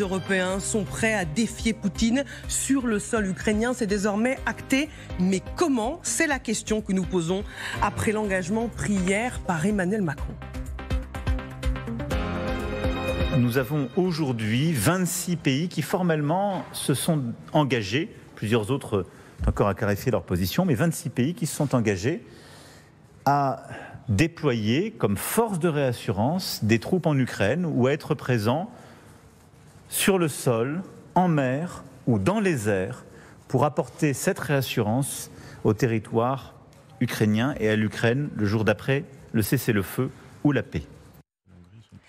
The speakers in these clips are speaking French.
Européens sont prêts à défier Poutine sur le sol ukrainien. C'est désormais acté. Mais comment? C'est la question que nous posons après l'engagement pris hier par Emmanuel Macron. Nous avons aujourd'hui 26 pays qui formellement se sont engagés, plusieurs autres ont encore à clarifier leur position, mais 26 pays qui se sont engagés à déployer comme force de réassurance des troupes en Ukraine ou à être présents sur le sol, en mer ou dans les airs pour apporter cette réassurance au territoire ukrainien et à l'Ukraine le jour d'après le cessez-le-feu ou la paix.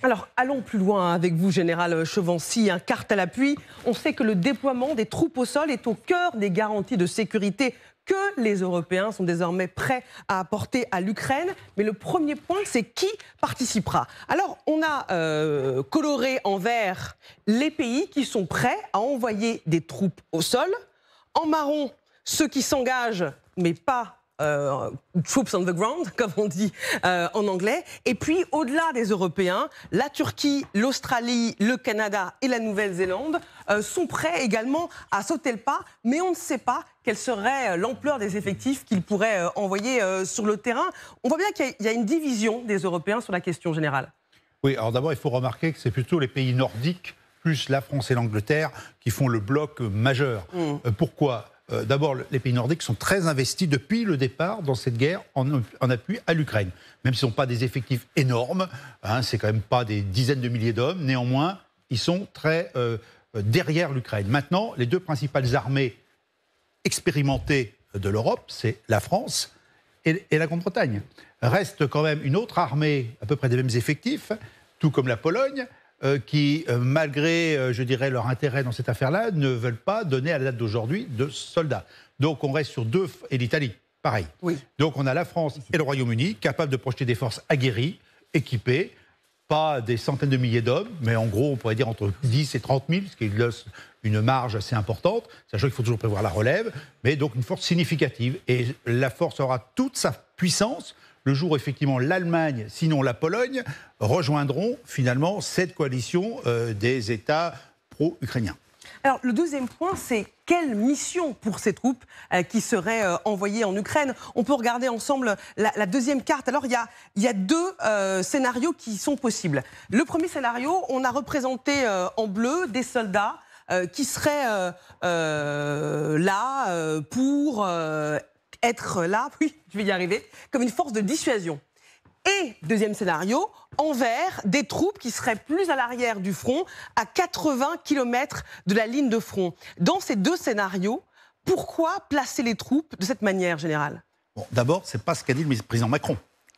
Alors, allons plus loin avec vous, Général Chevancy, carte à l'appui. On sait que le déploiement des troupes au sol est au cœur des garanties de sécurité que les Européens sont désormais prêts à apporter à l'Ukraine. Mais le premier point, c'est qui participera. Alors, on a coloré en vert les pays qui sont prêts à envoyer des troupes au sol. En marron, ceux qui s'engagent, mais pas troops on the ground, comme on dit en anglais. Et puis, au-delà des Européens, la Turquie, l'Australie, le Canada et la Nouvelle-Zélande sont prêts également à sauter le pas, mais on ne sait pas quelle serait l'ampleur des effectifs qu'ils pourraient envoyer sur le terrain. On voit bien qu'il y a une division des Européens sur la question générale. Oui, alors d'abord, il faut remarquer que c'est plutôt les pays nordiques, plus la France et l'Angleterre, qui font le bloc majeur. Pourquoi ? D'abord, les pays nordiques sont très investis depuis le départ dans cette guerre en appui à l'Ukraine. Même s'ils n'ont pas des effectifs énormes, c'est quand même pas des dizaines de milliers d'hommes, néanmoins, ils sont très derrière l'Ukraine. Maintenant, les deux principales armées expérimentées de l'Europe, c'est la France et la Grande-Bretagne. Reste quand même une autre armée, à peu près des mêmes effectifs, tout comme la Pologne, qui, malgré, je dirais, leur intérêt dans cette affaire-là, ne veulent pas donner à la date d'aujourd'hui de soldats. Donc on reste sur deux, et l'Italie, pareil. Oui. Donc on a la France et le Royaume-Uni, capables de projeter des forces aguerries, équipées, pas des centaines de milliers d'hommes, mais en gros, on pourrait dire entre 10 et 30 000, ce qui laisse une marge assez importante, sachant qu'il faut toujours prévoir la relève, mais donc une force significative. Et la force aura toute sa puissance le jour où effectivement l'Allemagne, sinon la Pologne, rejoindront finalement cette coalition des États pro-ukrainiens. Alors le deuxième point, c'est quelle mission pour ces troupes qui seraient envoyées en Ukraine? On peut regarder ensemble la deuxième carte. Alors il y a deux scénarios qui sont possibles. Le premier scénario, on a représenté en bleu des soldats qui seraient là pour être là, oui, je vais y arriver, comme une force de dissuasion. Et, deuxième scénario, en vert, des troupes qui seraient plus à l'arrière du front, à 80 km de la ligne de front. Dans ces deux scénarios, pourquoi placer les troupes de cette manière, Général? Bon, d'abord, ce n'est pas ce qu'a dit le président Macron.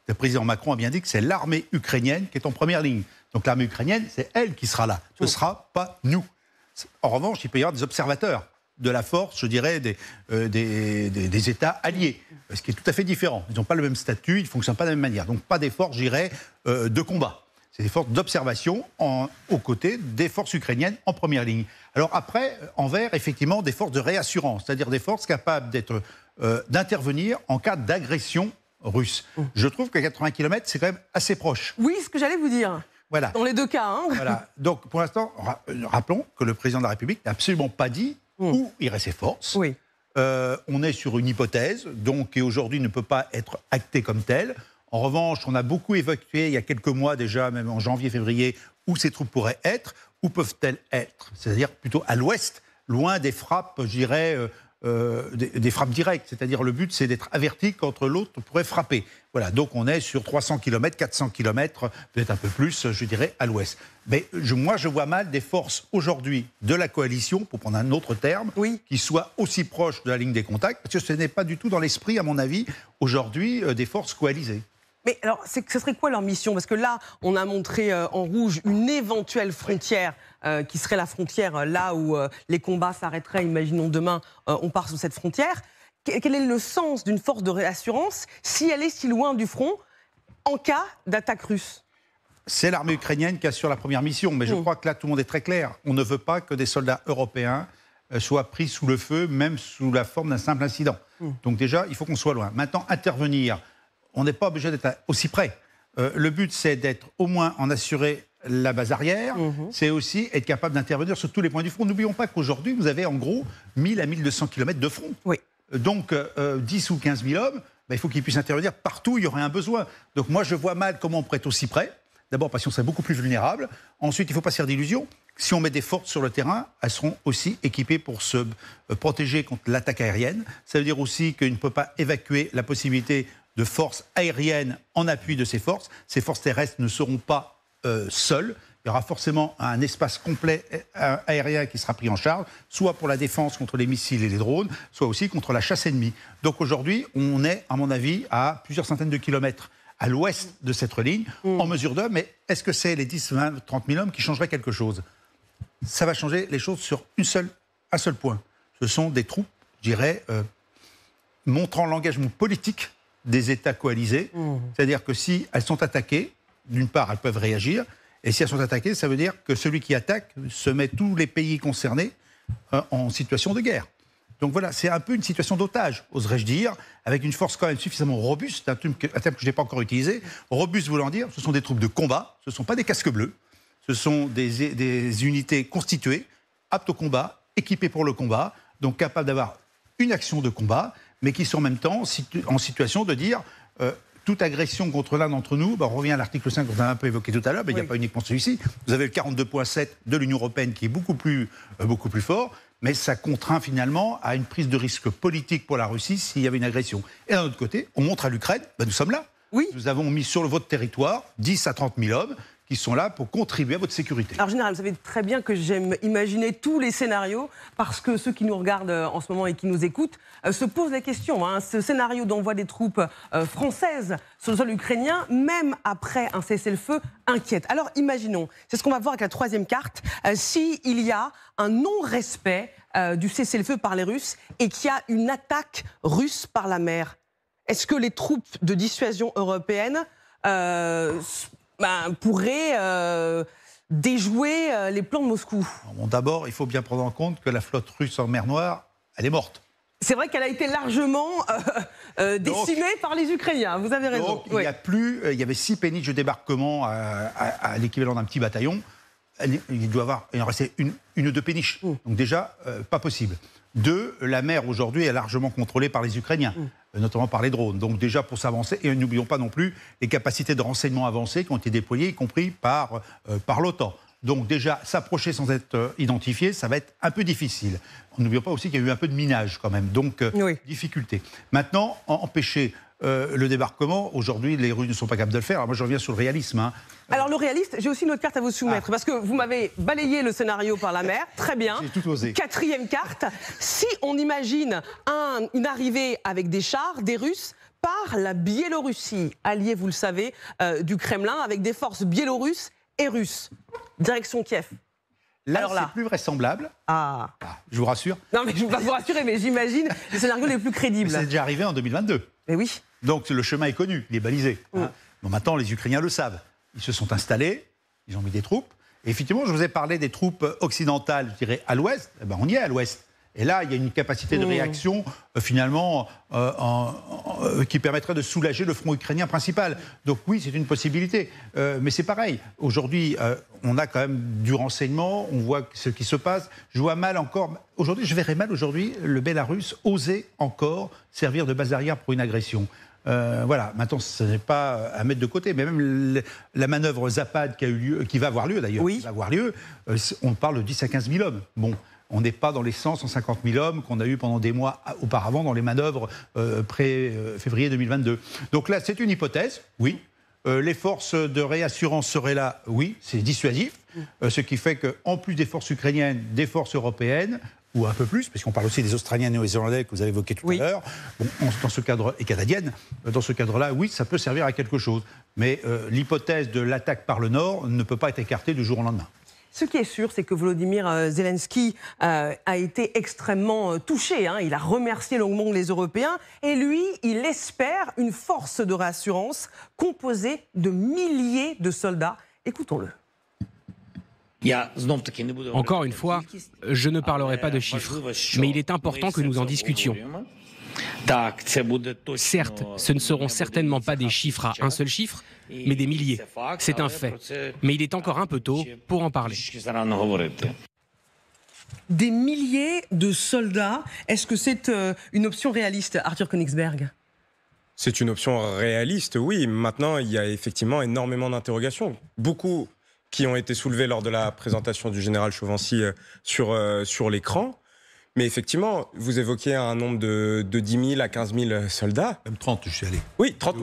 Le président Macron a bien dit que c'est l'armée ukrainienne qui est en première ligne. Donc l'armée ukrainienne, c'est elle qui sera là. Ce ne sera pas nous. En revanche, il peut y avoir des observateurs de la force, je dirais, des États alliés, ce qui est tout à fait différent. Ils n'ont pas le même statut, ils ne fonctionnent pas de la même manière. Donc pas des forces, je dirais, de combat. C'est des forces d'observation aux côtés des forces ukrainiennes en première ligne. Alors après, en vert, effectivement, des forces de réassurance, c'est-à-dire des forces capables d'intervenir en cas d'agression russe. Je trouve qu'à 80 km, c'est quand même assez proche. Oui, ce que j'allais vous dire. Voilà. Dans les deux cas. Voilà. Donc pour l'instant, rappelons que le président de la République n'a absolument pas dit où iraient ses forces. Oui. On est sur une hypothèse, donc qui aujourd'hui ne peut pas être actée comme telle. En revanche, on a beaucoup évacué il y a quelques mois déjà, même en janvier-février, où ces troupes pourraient être, où peuvent-elles être? C'est-à-dire plutôt à l'ouest, loin des frappes, je dirais, des frappes directes. C'est-à-dire le but, c'est d'être averti quand l'autre pourrait frapper. Voilà, donc on est sur 300 km, 400 km, peut-être un peu plus, je dirais, à l'ouest. Mais moi, je vois mal des forces aujourd'hui de la coalition, pour prendre un autre terme, qui soient aussi proches de la ligne des contacts, parce que ce n'est pas du tout dans l'esprit, à mon avis, aujourd'hui, des forces coalisées. Mais alors, ce serait quoi leur mission? Parce que là, on a montré en rouge une éventuelle frontière qui serait la frontière là où les combats s'arrêteraient. Imaginons demain, on part sur cette frontière. Quel est le sens d'une force de réassurance si elle est si loin du front en cas d'attaque russe? C'est l'armée ukrainienne qui assure la première mission, mais je crois que là, tout le monde est très clair. On ne veut pas que des soldats européens soient pris sous le feu, même sous la forme d'un simple incident. Donc déjà, il faut qu'on soit loin. Maintenant, intervenir, on n'est pas obligé d'être aussi près. Le but, c'est d'être au moins en assurer la base arrière, c'est aussi être capable d'intervenir sur tous les points du front. N'oublions pas qu'aujourd'hui, vous avez en gros 1000 à 1200 km de front. Oui. Donc, 10 ou 15 000 hommes, il faut qu'ils puissent intervenir partout où il y aurait un besoin. Donc moi, je vois mal comment on pourrait être aussi près. D'abord parce qu'on serait beaucoup plus vulnérable. Ensuite, il ne faut pas se faire d'illusions. Si on met des forces sur le terrain, elles seront aussi équipées pour se protéger contre l'attaque aérienne. Ça veut dire aussi qu'on ne peut pas évacuer la possibilité de forces aériennes en appui de ces forces. Ces forces terrestres ne seront pas seules. Il y aura forcément un espace complet aérien qui sera pris en charge, soit pour la défense contre les missiles et les drones, soit aussi contre la chasse ennemie. Donc aujourd'hui, on est, à mon avis, à plusieurs centaines de kilomètres à l'ouest de cette ligne, en mesure d'hommes. Mais est-ce que c'est les 10, 20, 30 000 hommes qui changeraient quelque chose? Ça va changer les choses sur un seul point. Ce sont des troupes, je dirais, montrant l'engagement politique des États coalisés. C'est-à-dire que si elles sont attaquées, d'une part, elles peuvent réagir. Et si elles sont attaquées, ça veut dire que celui qui attaque se met tous les pays concernés en situation de guerre. Donc voilà, c'est un peu une situation d'otage, oserais-je dire, avec une force quand même suffisamment robuste, un terme que je n'ai pas encore utilisé. Robuste voulant dire, ce sont des troupes de combat, ce ne sont pas des casques bleus, ce sont des unités constituées, aptes au combat, équipées pour le combat, donc capables d'avoir une action de combat, mais qui sont en même temps en situation de dire... toute agression contre l'un d'entre nous, on revient à l'article 5 qu'on a un peu évoqué tout à l'heure, mais il n'y a pas uniquement celui-ci. Vous avez le 42.7 de l'Union européenne qui est beaucoup plus fort, mais ça contraint finalement à une prise de risque politique pour la Russie s'il y avait une agression. Et d'un autre côté, on montre à l'Ukraine, nous sommes là. Oui. Nous avons mis sur votre territoire 10 à 30 000 hommes qui sont là pour contribuer à votre sécurité. Alors, Général, vous savez très bien que j'aime imaginer tous les scénarios, parce que ceux qui nous regardent en ce moment et qui nous écoutent se posent la question. Ce scénario d'envoi des troupes françaises sur le sol ukrainien, même après un cessez-le-feu, inquiète. Alors, imaginons, c'est ce qu'on va voir avec la troisième carte, s'il y a un non-respect du cessez-le-feu par les Russes et qu'il y a une attaque russe par la mer. Est-ce que les troupes de dissuasion européennes pourrait déjouer les plans de Moscou? Bon, d'abord, il faut bien prendre en compte que la flotte russe en mer Noire, elle est morte. C'est vrai qu'elle a été largement décimée par les Ukrainiens, vous avez raison. Donc, il y avait 6 péniches de débarquement à l'équivalent d'un petit bataillon. Il en restait une ou deux péniches. Donc déjà, pas possible. 2, la mer aujourd'hui est largement contrôlée par les Ukrainiens, notamment par les drones. Donc déjà pour s'avancer, et n'oublions pas non plus les capacités de renseignement avancées qui ont été déployées, y compris par l'OTAN. Donc déjà, s'approcher sans être identifié, ça va être un peu difficile. N'oublions pas aussi qu'il y a eu un peu de minage quand même, donc difficulté. Maintenant, empêcher le débarquement, aujourd'hui les Russes ne sont pas capables de le faire. Alors moi je reviens sur le réalisme. Alors le réaliste, j'ai aussi une autre carte à vous soumettre, parce que vous m'avez balayé le scénario par la mer, très bien. J'ai tout osé. Quatrième carte, si on imagine une arrivée avec des chars, des Russes, par la Biélorussie, alliée, vous le savez, du Kremlin, avec des forces biélorusses et russes. Direction Kiev. Là, c'est plus vraisemblable. Je vous rassure. Non, mais je ne vais pas vous rassurer, mais j'imagine les scénarios les plus crédibles. C'est déjà arrivé en 2022. Mais oui. Donc le chemin est connu, il est balisé. Bon, maintenant, les Ukrainiens le savent. Ils se sont installés, ils ont mis des troupes. Et effectivement, je vous ai parlé des troupes occidentales, je dirais, à l'ouest. Eh ben, on y est à l'ouest. Et là, il y a une capacité de réaction, finalement, qui permettrait de soulager le front ukrainien principal. Donc oui, c'est une possibilité. Mais c'est pareil. Aujourd'hui, on a quand même du renseignement, on voit ce qui se passe. Je vois mal encore... Aujourd'hui, je verrais mal, le Bélarus oser encore servir de base arrière pour une agression. Voilà, maintenant, ce n'est pas à mettre de côté, mais même la manœuvre Zapad qui va avoir lieu d'ailleurs, on parle de 10 à 15 000 hommes. Bon, on n'est pas dans les 150 000 hommes qu'on a eu pendant des mois auparavant dans les manœuvres pré-février 2022. Donc là, c'est une hypothèse, oui. Les forces de réassurance seraient là, oui, c'est dissuasif. Ce qui fait qu'en plus des forces ukrainiennes, des forces européennes, ou un peu plus, parce qu'on parle aussi des Australiens et Néo-Zélandais que vous avez évoqués tout à l'heure, dans ce cadre, et canadiennes, dans ce cadre-là, oui, ça peut servir à quelque chose. Mais l'hypothèse de l'attaque par le Nord ne peut pas être écartée du jour au lendemain. Ce qui est sûr, c'est que Volodymyr Zelensky a été extrêmement touché. Il a remercié longuement les Européens. Et lui, il espère une force de réassurance composée de milliers de soldats. Écoutons-le. Encore une fois, je ne parlerai pas de chiffres, mais il est important que nous en discutions. Certes, ce ne seront certainement pas des chiffres à un seul chiffre, mais des milliers. C'est un fait. Mais il est encore un peu tôt pour en parler. Des milliers de soldats, est-ce que c'est une option réaliste, Arthur Königsberg ? C'est une option réaliste, oui. Maintenant, il y a effectivement énormément d'interrogations. Beaucoup qui ont été soulevées lors de la présentation du général Chauvency sur l'écran. Mais effectivement, vous évoquiez un nombre de 10 000 à 15 000 soldats. Même 30, je suis allé. Oui, 30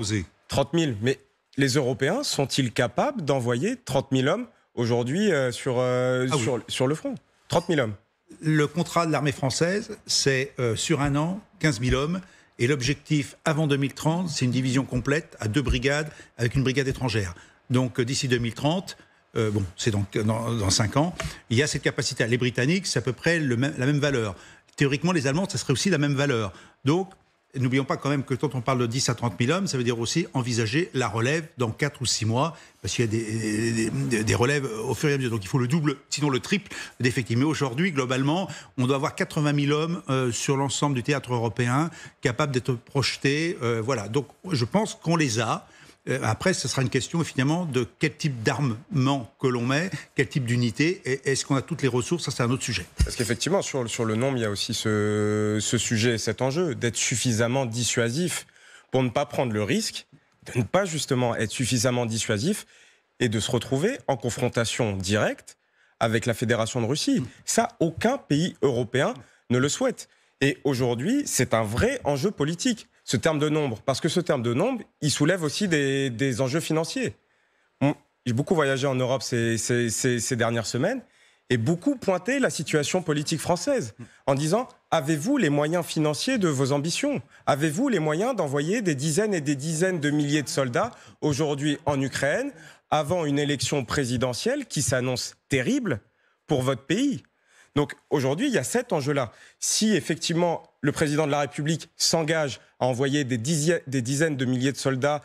000. Mais les Européens sont-ils capables d'envoyer 30 000 hommes aujourd'hui sur le front ? 30 000 hommes. Le contrat de l'armée française, c'est sur un an, 15 000 hommes. Et l'objectif, avant 2030, c'est une division complète à 2 brigades avec une brigade étrangère. Donc d'ici 2030, c'est dans 5 ans, il y a cette capacité. Les Britanniques, c'est à peu près la même valeur. Théoriquement, les Allemands, ça serait aussi la même valeur. Donc, n'oublions pas quand même que quand on parle de 10 à 30 000 hommes, ça veut dire aussi envisager la relève dans 4 ou 6 mois, parce qu'il y a des relèves au fur et à mesure. Donc il faut le double, sinon le triple d'effectifs. Mais aujourd'hui, globalement, on doit avoir 80 000 hommes sur l'ensemble du théâtre européen, capables d'être projetés. Voilà. Donc je pense qu'on les a. Après, ce sera une question, finalement, de quel type d'armement que l'on met, quel type d'unité, et est-ce qu'on a toutes les ressources ? Ça, c'est un autre sujet. Parce qu'effectivement, sur le nombre, il y a aussi ce sujet, cet enjeu, d'être suffisamment dissuasif pour ne pas prendre le risque, de ne pas justement être suffisamment dissuasif et de se retrouver en confrontation directe avec la Fédération de Russie. Ça, aucun pays européen ne le souhaite. Et aujourd'hui, c'est un vrai enjeu politique. Ce terme de nombre, parce que ce terme de nombre, il soulève aussi des enjeux financiers. J'ai beaucoup voyagé en Europe ces dernières semaines et beaucoup pointé la situation politique française en disant « Avez-vous les moyens financiers de vos ambitions ? Avez-vous les moyens d'envoyer des dizaines et des dizaines de milliers de soldats aujourd'hui en Ukraine avant une élection présidentielle qui s'annonce terrible pour votre pays ?» Donc aujourd'hui, il y a cet enjeu-là. Si effectivement le président de la République s'engage à envoyer des dizaines de milliers de soldats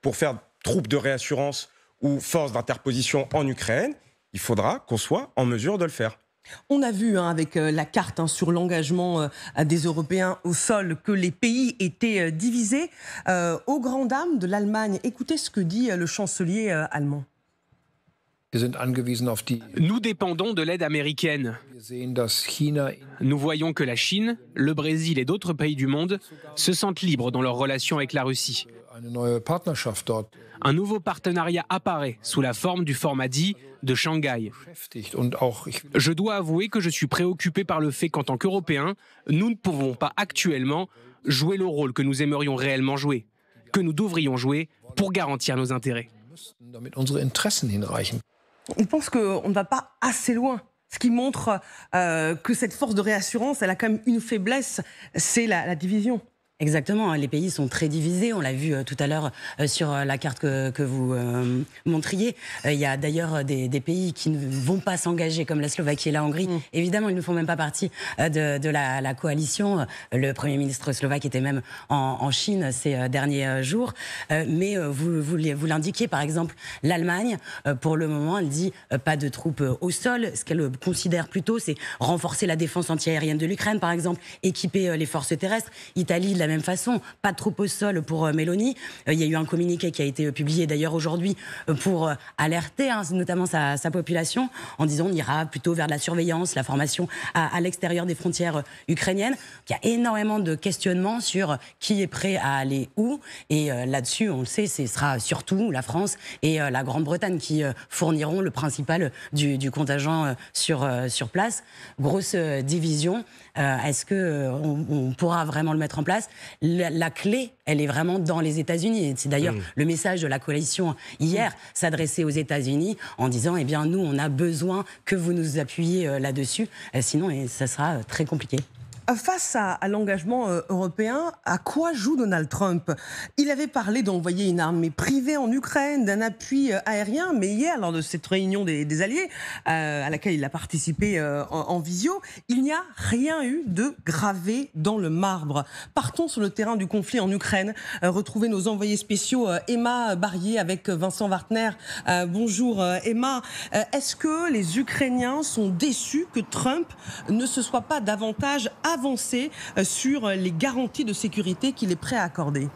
pour faire troupes de réassurance ou forces d'interposition en Ukraine, il faudra qu'on soit en mesure de le faire. On a vu avec la carte sur l'engagement des Européens au sol que les pays étaient divisés. Aux grandes dames de l'Allemagne, écoutez ce que dit le chancelier allemand. Nous dépendons de l'aide américaine. Nous voyons que la Chine, le Brésil et d'autres pays du monde se sentent libres dans leurs relations avec la Russie. Un nouveau partenariat apparaît sous la forme du format dit de Shanghai. Je dois avouer que je suis préoccupé par le fait qu'en tant qu'Européens, nous ne pouvons pas actuellement jouer le rôle que nous aimerions réellement jouer, que nous devrions jouer pour garantir nos intérêts. Il pense qu'on ne va pas assez loin. Ce qui montre que cette force de réassurance, elle a quand même une faiblesse, c'est la division. Exactement, les pays sont très divisés, on l'a vu tout à l'heure sur la carte que vous montriez. Il y a d'ailleurs des pays qui ne vont pas s'engager comme la Slovaquie et la Hongrie. Évidemment, ils ne font même pas partie de la coalition. Le Premier ministre slovaque était même en Chine ces derniers jours. Mais vous l'indiquiez, par exemple, l'Allemagne, pour le moment, elle dit pas de troupes au sol. Ce qu'elle considère plutôt, c'est renforcer la défense antiaérienne de l'Ukraine, par exemple, équiper les forces terrestres. Italie, de la même façon, pas de troupes au sol pour Mélanie. Il y a eu un communiqué qui a été publié d'ailleurs aujourd'hui pour alerter notamment sa population en disant on ira plutôt vers de la surveillance, la formation à l'extérieur des frontières ukrainiennes. Il y a énormément de questionnements sur qui est prêt à aller où. Et là-dessus, on le sait, ce sera surtout la France et la Grande-Bretagne qui fourniront le principal du contingent sur place. Grosse division. Est-ce qu'on pourra vraiment le mettre en place ? La clé, elle est vraiment dans les États-Unis. C'est d'ailleurs le message de la coalition hier, s'adresser aux États-Unis en disant, eh bien, nous, on a besoin que vous nous appuyiez là-dessus. Sinon, ça sera très compliqué. Face à l'engagement européen, à quoi joue Donald Trump ? Il avait parlé d'envoyer une armée privée en Ukraine, d'un appui aérien, mais hier, lors de cette réunion des alliés, à laquelle il a participé en visio, il n'y a rien eu de gravé dans le marbre. Partons sur le terrain du conflit en Ukraine, retrouver nos envoyés spéciaux, Emma Barrier avec Vincent Wartner. Bonjour Emma, est-ce que les Ukrainiens sont déçus que Trump ne se soit pas davantage avancer sur les garanties de sécurité qu'il est prêt à accorder.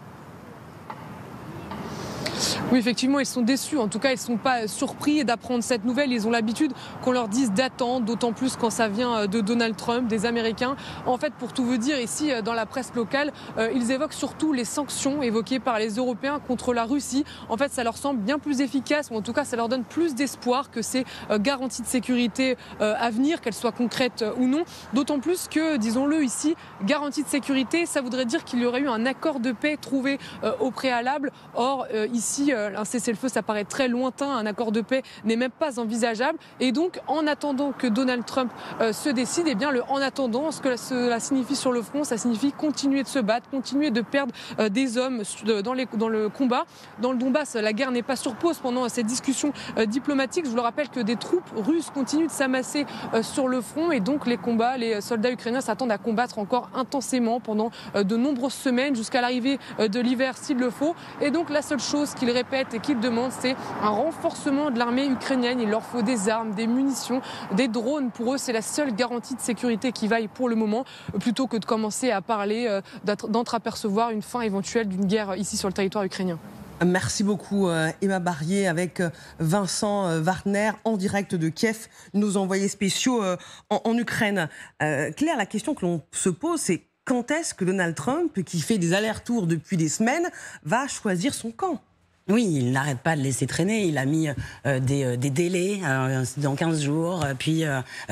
Oui, effectivement, ils sont déçus. En tout cas, ils ne sont pas surpris d'apprendre cette nouvelle. Ils ont l'habitude qu'on leur dise d'attendre, d'autant plus quand ça vient de Donald Trump, des Américains. En fait, pour tout vous dire, ici, dans la presse locale, ils évoquent surtout les sanctions évoquées par les Européens contre la Russie. En fait, ça leur semble bien plus efficace, ou en tout cas, ça leur donne plus d'espoir que ces garanties de sécurité à venir, qu'elles soient concrètes ou non. D'autant plus que, disons-le ici, garantie de sécurité, ça voudrait dire qu'il y aurait eu un accord de paix trouvé au préalable. Or, ici, un cessez-le-feu, ça paraît très lointain, un accord de paix n'est même pas envisageable. Et donc, en attendant que Donald Trump se décide, eh bien, en attendant, ce que cela signifie sur le front, ça signifie continuer de se battre, continuer de perdre des hommes dans le combat. Dans le Donbass, la guerre n'est pas sur pause pendant ces discussions diplomatiques. Je vous le rappelle que des troupes russes continuent de s'amasser sur le front et donc les soldats ukrainiens s'attendent à combattre encore intensément pendant de nombreuses semaines jusqu'à l'arrivée de l'hiver s'il le faut. Et donc, la seule chose qu'ils répètent et qu'ils demandent, c'est un renforcement de l'armée ukrainienne. Il leur faut des armes, des munitions, des drones. Pour eux, c'est la seule garantie de sécurité qui vaille pour le moment, plutôt que de commencer à parler d'entreapercevoir une fin éventuelle d'une guerre ici sur le territoire ukrainien. Merci beaucoup Emma Barrier avec Vincent Wartner en direct de Kiev, nos envoyés spéciaux en Ukraine. Claire, la question que l'on se pose, c'est quand est-ce que Donald Trump, qui fait des allers-retours depuis des semaines, va choisir son camp ? Oui, il n'arrête pas de laisser traîner. Il a mis des délais dans 15 jours, puis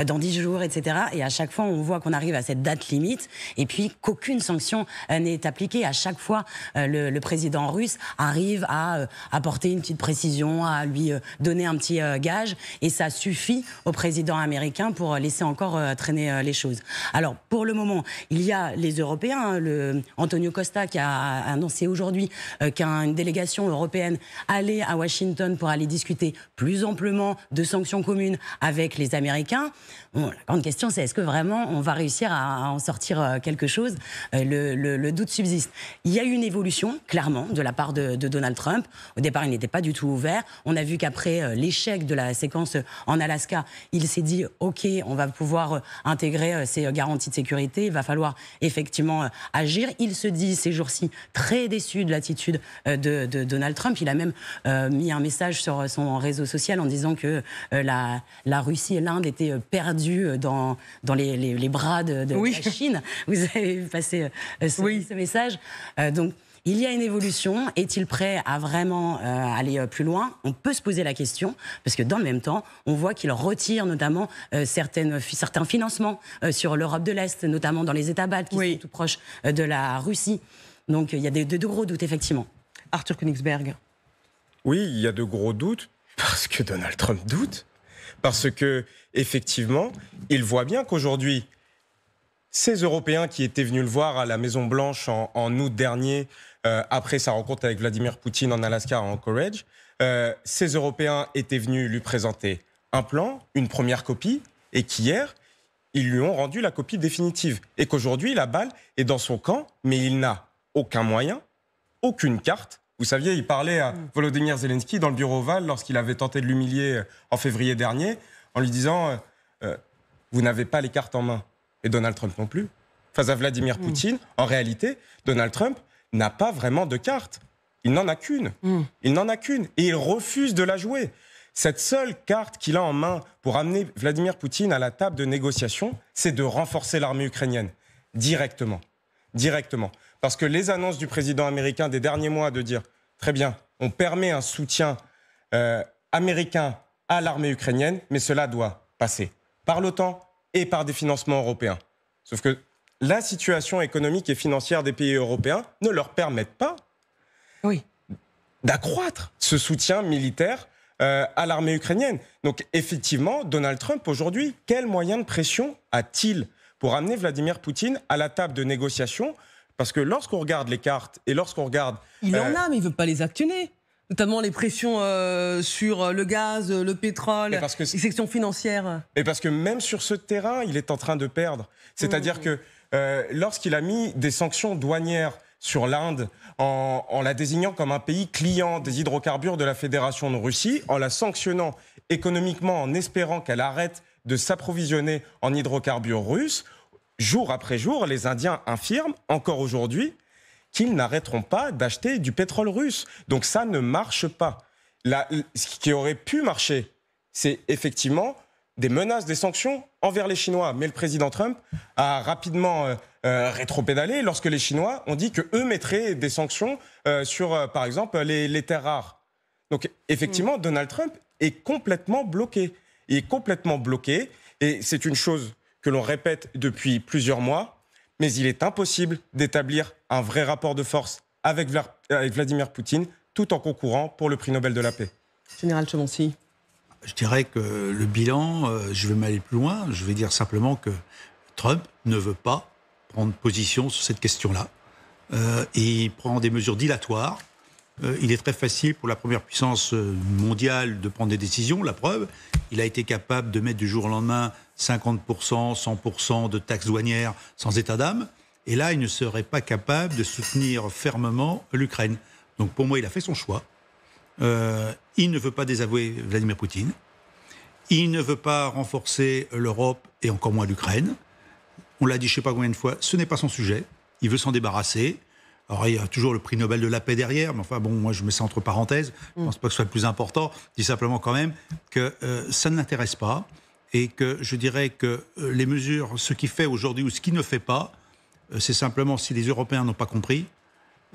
dans 10 jours, etc. Et à chaque fois, on voit qu'on arrive à cette date limite et puis qu'aucune sanction n'est appliquée. À chaque fois, le président russe arrive à apporter une petite précision, à lui donner un petit gage. Et ça suffit au président américain pour laisser encore traîner les choses. Alors, pour le moment, il y a les Européens. Antonio Costa qui a annoncé aujourd'hui qu'une délégation européenne aller à Washington pour aller discuter plus amplement de sanctions communes avec les Américains. Bon, la grande question, c'est est-ce que vraiment on va réussir à en sortir quelque chose ? Le doute subsiste. Il y a eu une évolution, clairement, de la part de Donald Trump. Au départ, il n'était pas du tout ouvert. On a vu qu'après l'échec de la séquence en Alaska, il s'est dit « Ok, on va pouvoir intégrer ces garanties de sécurité. Il va falloir effectivement agir. » Il se dit ces jours-ci très déçu de l'attitude de Donald Trump. Il a même mis un message sur son réseau social en disant que la Russie et l'Inde étaient perdues dans les bras de la Chine. Vous avez passé ce message. Donc, il y a une évolution. Est-il prêt à vraiment aller plus loin ? On peut se poser la question, parce que dans le même temps, on voit qu'il retire notamment certains financements sur l'Europe de l'Est, notamment dans les États baltes qui sont tout proches de la Russie. Donc, il y a de gros doutes, effectivement. Arthur Königsberg. Oui, il y a de gros doutes, parce que Donald Trump doute. Parce que, effectivement, il voit bien qu'aujourd'hui, ces Européens qui étaient venus le voir à la Maison-Blanche en août dernier, après sa rencontre avec Vladimir Poutine en Alaska, en Anchorage, ces Européens étaient venus lui présenter un plan, une première copie, et qu'hier, ils lui ont rendu la copie définitive. Et qu'aujourd'hui, la balle est dans son camp, mais il n'a aucun moyen, aucune carte. Vous saviez, il parlait à Volodymyr Zelensky dans le bureau ovale lorsqu'il avait tenté de l'humilier en février dernier, en lui disant vous n'avez pas les cartes en main. Et Donald Trump non plus. Face à Vladimir Poutine, en réalité, Donald Trump n'a pas vraiment de carte. Il n'en a qu'une. Il n'en a qu'une. Et il refuse de la jouer. Cette seule carte qu'il a en main pour amener Vladimir Poutine à la table de négociation, c'est de renforcer l'armée ukrainienne. Directement. Parce que les annonces du président américain des derniers mois de dire « Très bien, on permet un soutien américain à l'armée ukrainienne, mais cela doit passer par l'OTAN et par des financements européens. » Sauf que la situation économique et financière des pays européens ne leur permettent pas d'accroître ce soutien militaire à l'armée ukrainienne. Donc effectivement, Donald Trump aujourd'hui, quel moyen de pression a-t-il pour amener Vladimir Poutine à la table de négociation ? Parce que lorsqu'on regarde les cartes et lorsqu'on regarde... Il en a, mais il ne veut pas les actionner. Notamment les pressions sur le gaz, le pétrole, les sections financières. Et parce que même sur ce terrain, il est en train de perdre. C'est-à-dire que lorsqu'il a mis des sanctions douanières sur l'Inde, en la désignant comme un pays client des hydrocarbures de la Fédération de Russie, en la sanctionnant économiquement, en espérant qu'elle arrête de s'approvisionner en hydrocarbures russes, jour après jour, les Indiens affirment encore aujourd'hui qu'ils n'arrêteront pas d'acheter du pétrole russe. Donc ça ne marche pas. Ce qui aurait pu marcher, c'est effectivement des menaces, des sanctions envers les Chinois. Mais le président Trump a rapidement rétropédalé lorsque les Chinois ont dit qu'eux mettraient des sanctions sur, par exemple, les terres rares. Donc effectivement, Donald Trump est complètement bloqué. Il est complètement bloqué. Et c'est une chose que l'on répète depuis plusieurs mois, mais il est impossible d'établir un vrai rapport de force avec Vladimir Poutine, tout en concourant pour le prix Nobel de la paix. Général Chevoncy. Je dirais que le bilan, je vais m'aller plus loin, je vais dire simplement que Trump ne veut pas prendre position sur cette question-là. Et il prend des mesures dilatoires. Il est très facile pour la première puissance mondiale de prendre des décisions. La preuve, il a été capable de mettre du jour au lendemain 50%, 100% de taxes douanières sans état d'âme. Et là, il ne serait pas capable de soutenir fermement l'Ukraine. Donc pour moi, il a fait son choix. Il ne veut pas désavouer Vladimir Poutine. Il ne veut pas renforcer l'Europe et encore moins l'Ukraine. On l'a dit je ne sais pas combien de fois, ce n'est pas son sujet. Il veut s'en débarrasser. Alors, il y a toujours le prix Nobel de la paix derrière, mais enfin, bon, moi, je mets ça entre parenthèses. Je ne pense pas que ce soit le plus important. Je dis simplement quand même que ça ne l'intéresse pas et que je dirais que les mesures, ce qu'il fait aujourd'hui ou ce qu'il ne fait pas, c'est simplement, si les Européens n'ont pas compris,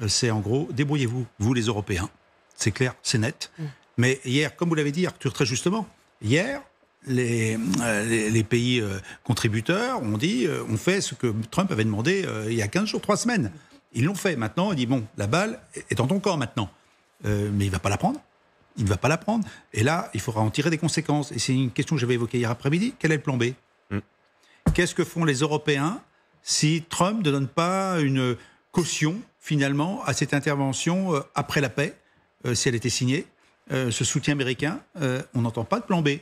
c'est en gros, débrouillez-vous, vous les Européens. C'est clair, c'est net. Mais hier, comme vous l'avez dit, Arthur, très justement, hier, les pays contributeurs ont dit, on fait ce que Trump avait demandé il y a 15 jours, 3 semaines. Ils l'ont fait. Maintenant, il dit, bon, la balle est dans ton corps maintenant. Mais il ne va pas la prendre. Il ne va pas la prendre. Et là, il faudra en tirer des conséquences. Et c'est une question que j'avais évoquée hier après-midi. Quel est le plan B ? Qu'est-ce que font les Européens si Trump ne donne pas une caution, finalement, à cette intervention après la paix, si elle était signée, ce soutien américain, on n'entend pas de plan B.